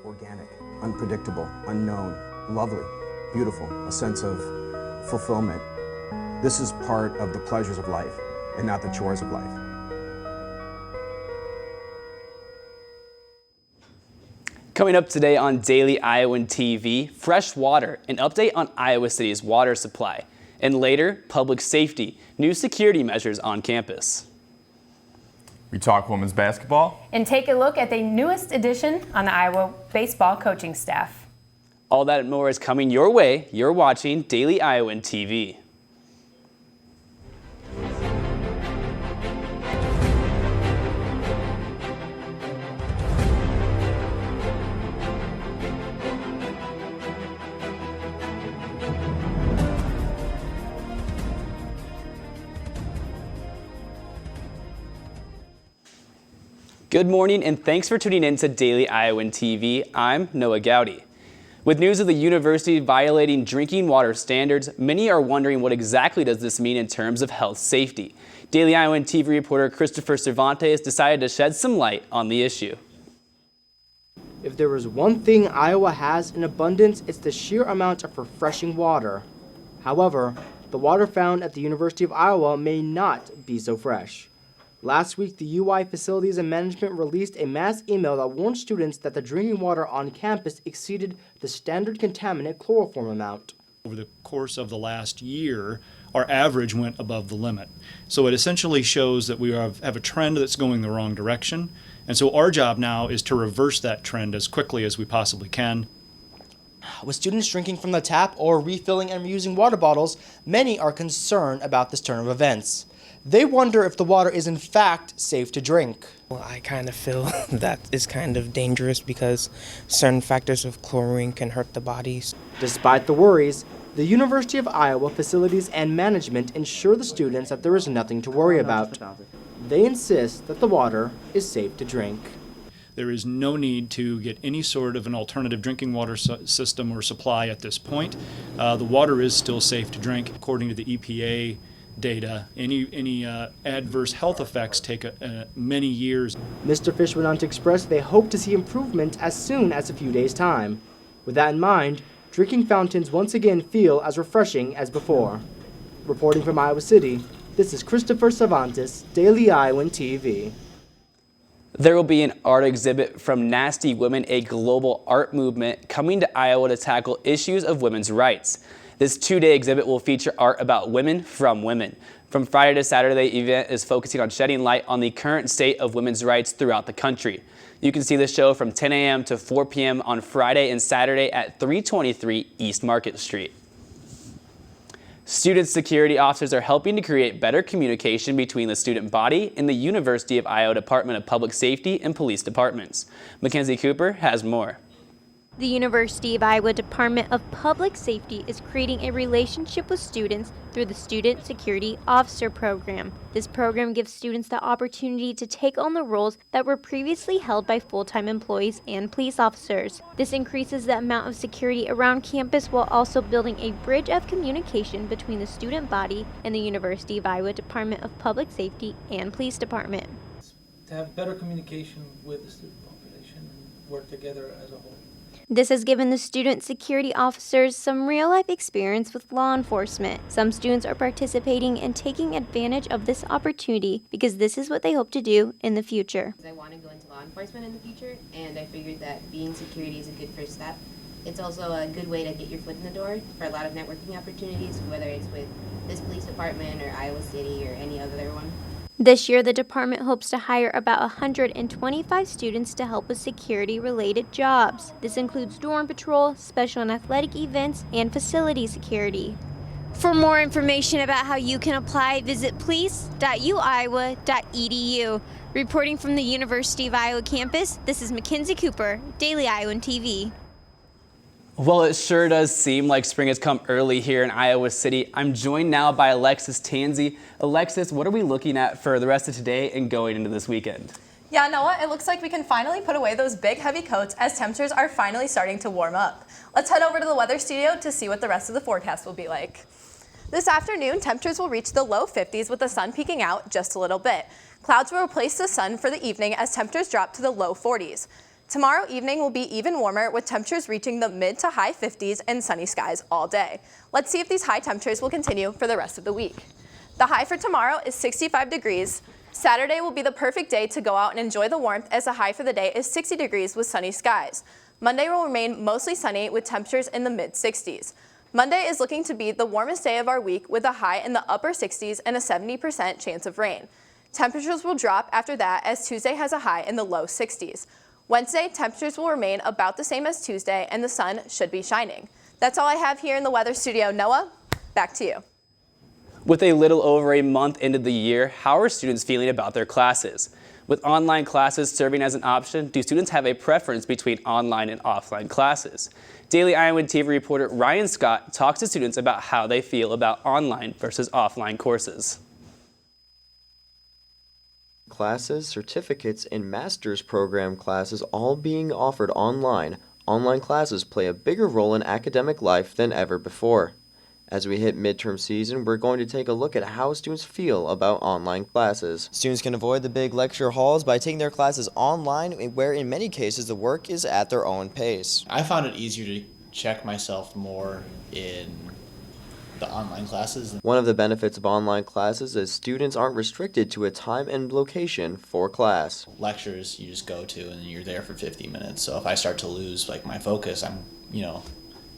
Organic, unpredictable, unknown, lovely, beautiful, a sense of fulfillment. This is part of the pleasures of life and not the chores of life. Coming up today on Daily Iowan TV, fresh water, an update on Iowa City's water supply. And later, public safety, new security measures on campus. We talk women's basketball. And take a look at the newest addition on the Iowa baseball coaching staff. All that and more is coming your way. You're watching Daily Iowan TV. Good morning and thanks for tuning in to Daily Iowan TV. I'm Noah Gowdy. With news of the university violating drinking water standards, many are wondering what exactly does this mean in terms of health safety. Daily Iowan TV reporter Christopher Cervantes decided to shed some light on the issue. If there is one thing Iowa has in abundance, it's the sheer amount of refreshing water. However, the water found at the University of Iowa may not be so fresh. Last week, the UI Facilities and Management released a mass email that warned students that the drinking water on campus exceeded the standard contaminant chloroform amount. Over the course of the last year, our average went above the limit. So it essentially shows that we have a trend that's going the wrong direction. And so our job now is to reverse that trend as quickly as we possibly can. With students drinking from the tap or refilling and reusing water bottles, many are concerned about this turn of events. They wonder if the water is in fact safe to drink. Well, I kind of feel that is kind of dangerous because certain factors of chlorine can hurt the bodies. Despite the worries, the University of Iowa Facilities and Management ensure the students that there is nothing to worry about. They insist that the water is safe to drink. There is no need to get any sort of an alternative drinking water system or supply at this point. The water is still safe to drink. According to the EPA data, any adverse health effects take many years. Mr. Fish went on to express they hope to see improvement as soon as a few days' time. With that in mind, drinking fountains once again feel as refreshing as before. Reporting from Iowa City, this is Christopher Cervantes, Daily Iowan TV. There will be an art exhibit from Nasty Women, a global art movement coming to Iowa to tackle issues of women's rights. This two-day exhibit will feature art about women from women. From Friday to Saturday, the event is focusing on shedding light on the current state of women's rights throughout the country. You can see the show from 10 a.m. to 4 p.m. on Friday and Saturday at 323 East Market Street. Student security officers are helping to create better communication between the student body and the University of Iowa Department of Public Safety and Police Departments. Mackenzie Cooper has more. The University of Iowa Department of Public Safety is creating a relationship with students through the Student Security Officer Program. This program gives students the opportunity to take on the roles that were previously held by full-time employees and police officers. This increases the amount of security around campus while also building a bridge of communication between the student body and the University of Iowa Department of Public Safety and Police Department. To have better communication with the student population and work together as a whole. This has given the student security officers some real-life experience with law enforcement. Some students are participating and taking advantage of this opportunity because this is what they hope to do in the future. I want to go into law enforcement in the future, and I figured that being security is a good first step. It's also a good way to get your foot in the door for a lot of networking opportunities, whether it's with this police department or Iowa City or any other one. This year, the department hopes to hire about 125 students to help with security-related jobs. This includes dorm patrol, special and athletic events, and facility security. For more information about how you can apply, visit police.uiowa.edu. Reporting from the University of Iowa campus, this is Mackenzie Cooper, Daily Iowan TV. Well, it sure does seem like spring has come early here in Iowa City. I'm joined now by Alexis Tansey. Alexis, what are we looking at for the rest of today and going into this weekend? Yeah, Noah, it looks like we can finally put away those big heavy coats as temperatures are finally starting to warm up. Let's head over to the weather studio to see what the rest of the forecast will be like. This afternoon, temperatures will reach the low 50s with the sun peeking out just a little bit. Clouds will replace the sun for the evening as temperatures drop to the low 40s. Tomorrow evening will be even warmer with temperatures reaching the mid to high 50s and sunny skies all day. Let's see if these high temperatures will continue for the rest of the week. The high for tomorrow is 65 degrees. Saturday will be the perfect day to go out and enjoy the warmth as the high for the day is 60 degrees with sunny skies. Monday will remain mostly sunny with temperatures in the mid 60s. Monday is looking to be the warmest day of our week with a high in the upper 60s and a 70% chance of rain. Temperatures will drop after that as Tuesday has a high in the low 60s. Wednesday, temperatures will remain about the same as Tuesday and the sun should be shining. That's all I have here in the weather studio. Noah, back to you. With a little over a month into the year, how are students feeling about their classes? With online classes serving as an option, do students have a preference between online and offline classes? Daily Iowan TV reporter Ryan Scott talks to students about how they feel about online versus offline courses. Classes, certificates, and master's program classes all being offered online. Online classes play a bigger role in academic life than ever before. As we hit midterm season, we're going to take a look at how students feel about online classes. Students can avoid the big lecture halls by taking their classes online, where in many cases the work is at their own pace. I found it easier to check myself more in the online classes. One of the benefits of online classes is students aren't restricted to a time and location for class. Lectures you just go to and you're there for 50 minutes. So if I start to lose my focus,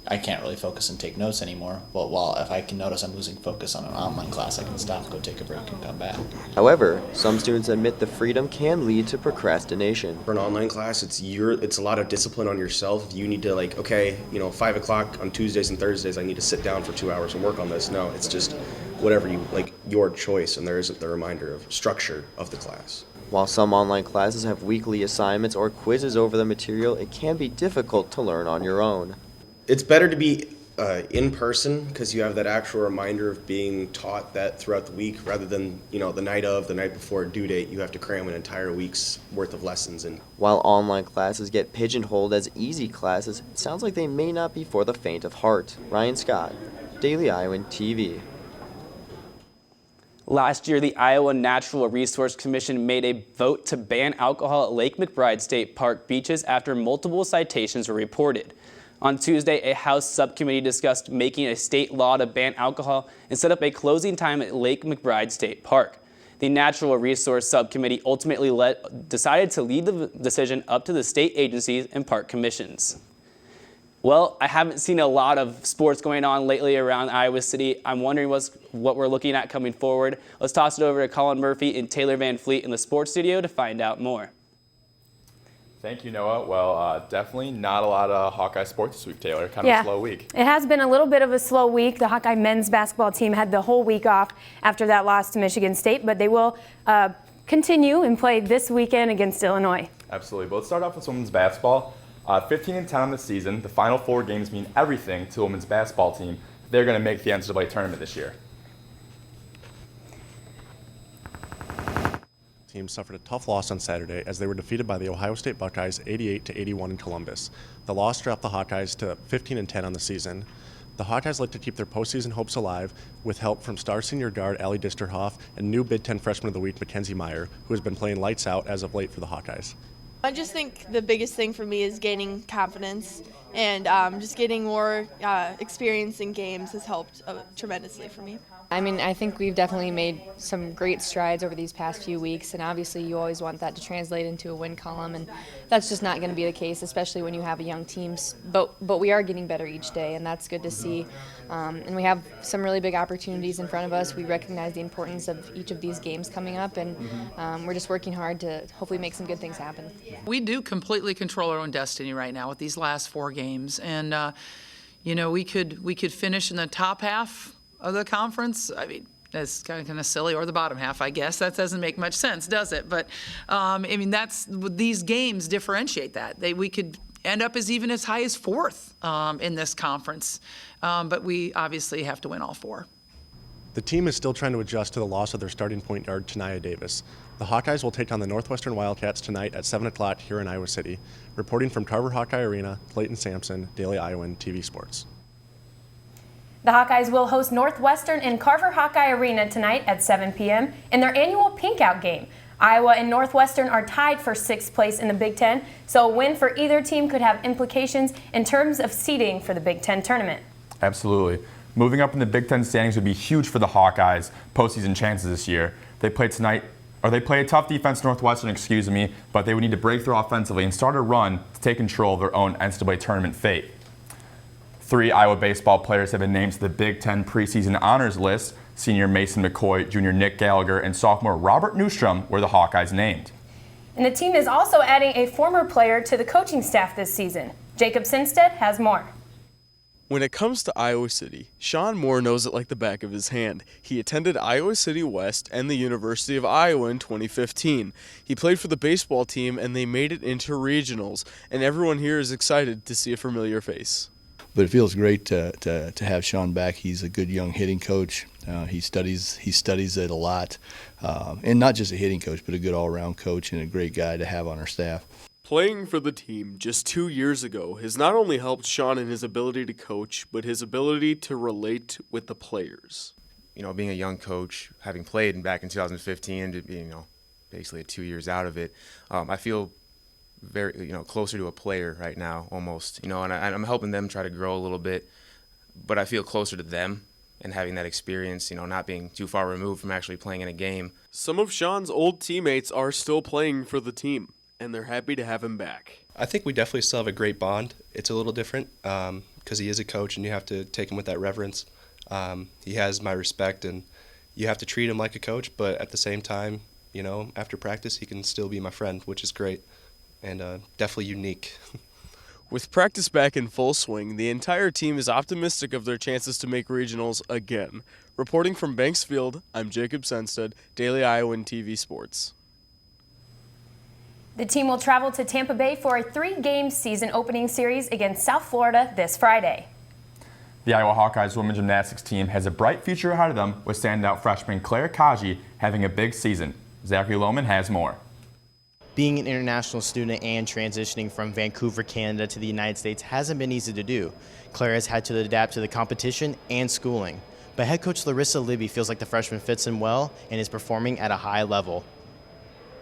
I can't really focus and take notes anymore. But if I can notice I'm losing focus on an online class, I can stop, go take a break, and come back. However, some students admit the freedom can lead to procrastination. For an online class, it's a lot of discipline on yourself. You need to 5 o'clock on Tuesdays and Thursdays, I need to sit down for 2 hours and work on this. No, it's just whatever you your choice, and there isn't the reminder of structure of the class. While some online classes have weekly assignments or quizzes over the material, it can be difficult to learn on your own. It's better to be in person because you have that actual reminder of being taught that throughout the week rather than, the night before due date, you have to cram an entire week's worth of lessons in. While online classes get pigeonholed as easy classes, it sounds like they may not be for the faint of heart. Ryan Scott, Daily Iowan TV. Last year, the Iowa Natural Resource Commission made a vote to ban alcohol at Lake McBride State Park beaches after multiple citations were reported. On Tuesday, a House subcommittee discussed making a state law to ban alcohol and set up a closing time at Lake McBride State Park. The Natural Resource Subcommittee ultimately decided to leave the decision up to the state agencies and park commissions. Well, I haven't seen a lot of sports going on lately around Iowa City. I'm wondering what we're looking at coming forward. Let's toss it over to Colin Murphy and Taylor Van Fleet in the sports studio to find out more. Thank you, Noah. Well, definitely not a lot of Hawkeye sports this week, Taylor. Kind of a slow week. It has been a little bit of a slow week. The Hawkeye men's basketball team had the whole week off after that loss to Michigan State, but they will continue and play this weekend against Illinois. Absolutely. But let's start off with women's basketball. 15-10 on the season. The final 4 games mean everything to the women's basketball team. They're going to make the NCAA tournament this year. Team suffered a tough loss on Saturday as they were defeated by the Ohio State Buckeyes 88-81 in Columbus. The loss dropped the Hawkeyes to 15-10 on the season. The Hawkeyes look to keep their postseason hopes alive with help from star senior guard Allie Disterhoff and new Big Ten Freshman of the Week Mackenzie Meyer, who has been playing lights out as of late for the Hawkeyes. I just think the biggest thing for me is gaining confidence, and just getting more experience in games has helped tremendously for me. I think we've definitely made some great strides over these past few weeks, and obviously you always want that to translate into a win column, and that's just not going to be the case, especially when you have a young team. But we are getting better each day, and that's good to see. And we have some really big opportunities in front of us. We recognize the importance of each of these games coming up, and we're just working hard to hopefully make some good things happen. We do completely control our own destiny right now with these last 4 games, and we could finish in the top half of the conference. That's kind of silly, or the bottom half, I guess. That doesn't make much sense, does it? But these games differentiate that. We could end up even as high as 4th in this conference, but we obviously have to win all 4. The team is still trying to adjust to the loss of their starting point guard, Tania Davis. The Hawkeyes will take on the Northwestern Wildcats tonight at 7 o'clock here in Iowa City. Reporting from Carver Hawkeye Arena, Clayton Sampson, Daily Iowan TV Sports. The Hawkeyes will host Northwestern in Carver Hawkeye Arena tonight at 7 p.m. in their annual Pink Out game. Iowa and Northwestern are tied for 6th place in the Big Ten, so a win for either team could have implications in terms of seeding for the Big Ten tournament. Absolutely. Moving up in the Big Ten standings would be huge for the Hawkeyes' postseason chances this year. They play a tough defense, Northwestern, but they would need to break through offensively and start a run to take control of their own NCAA tournament fate. 3 Iowa baseball players have been named to the Big Ten preseason honors list. Senior Mason McCoy, junior Nick Gallagher, and sophomore Robert Newstrom were the Hawkeyes named. And the team is also adding a former player to the coaching staff this season. Jacob Sinstead has more. When it comes to Iowa City, Sean Moore knows it like the back of his hand. He attended Iowa City West and the University of Iowa in 2015. He played for the baseball team and they made it into regionals, and everyone here is excited to see a familiar face. But it feels great to have Sean back. He's a good young hitting coach. He studies it a lot, and not just a hitting coach, but a good all-around coach and a great guy to have on our staff. Playing for the team just 2 years ago has not only helped Sean in his ability to coach, but his ability to relate with the players. You know, being a young coach, having played back in 2015, to be, basically 2 years out of it, I feel very, closer to a player right now, almost. And I'm helping them try to grow a little bit, but I feel closer to them and having that experience, not being too far removed from actually playing in a game. Some of Sean's old teammates are still playing for the team, and they're happy to have him back. I think we definitely still have a great bond. It's a little different because he is a coach and you have to take him with that reverence. He has my respect and you have to treat him like a coach, but at the same time, after practice, he can still be my friend, which is great and definitely unique. With practice back in full swing, the entire team is optimistic of their chances to make regionals again. Reporting from Banksfield, I'm Jacob Senstead, Daily Iowan TV Sports. The team will travel to Tampa Bay for a 3-game season opening series against South Florida this Friday. The Iowa Hawkeyes women's gymnastics team has a bright future ahead of them, with standout freshman Claire Kaji having a big season. Zachary Lohman has more. Being an international student and transitioning from Vancouver, Canada to the United States hasn't been easy to do. Claire has had to adapt to the competition and schooling. But head coach Larissa Libby feels like the freshman fits in well and is performing at a high level.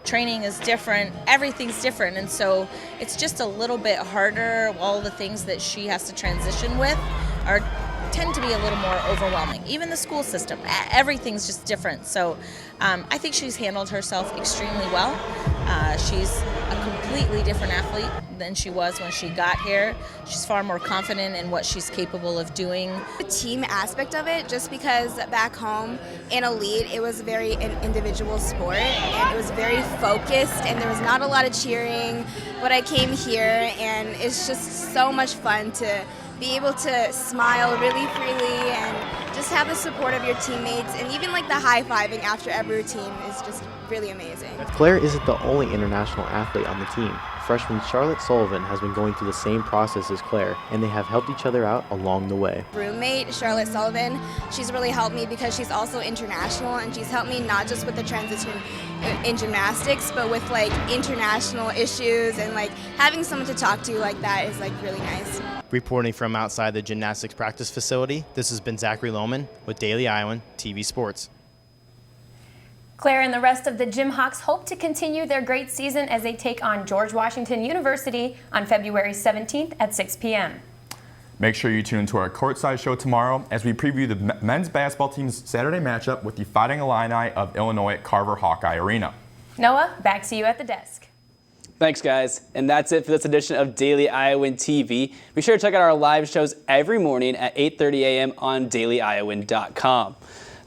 Training is different, everything's different, and so it's just a little bit harder. All the things that she has to transition with tend to be a little more overwhelming. Even the school system, everything's just different. So I think she's handled herself extremely well. She's a completely different athlete than she was when she got here. She's far more confident in what she's capable of doing. The team aspect of it, just because back home in elite, it was very an individual sport and it was very focused and there was not a lot of cheering. But I came here and it's just so much fun to be able to smile really freely and just have the support of your teammates, and even like the high-fiving after every routine is just really amazing. Claire isn't the only international athlete on the team. Freshman Charlotte Sullivan has been going through the same process as Claire, and they have helped each other out along the way. Roommate Charlotte Sullivan, she's really helped me because she's also international, and she's helped me not just with the transition in gymnastics, but with like international issues, and like having someone to talk to like that is like really nice. Reporting from outside the gymnastics practice facility, this has been Zachary Lohman with Daily Iowan TV Sports. Claire and the rest of the Gym Hawks hope to continue their great season as they take on George Washington University on February 17th at 6 p.m. Make sure you tune into our courtside show tomorrow as we preview the men's basketball team's Saturday matchup with the Fighting Illini of Illinois at Carver Hawkeye Arena. Noah, back to you at the desk. Thanks, guys. And that's it for this edition of Daily Iowan TV. Be sure to check out our live shows every morning at 8:30 a.m. on dailyiowan.com.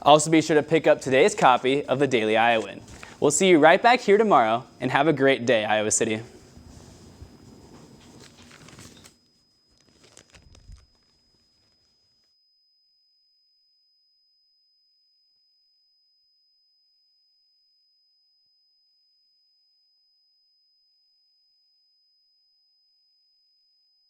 Also, be sure to pick up today's copy of the Daily Iowan. We'll see you right back here tomorrow, and have a great day, Iowa City.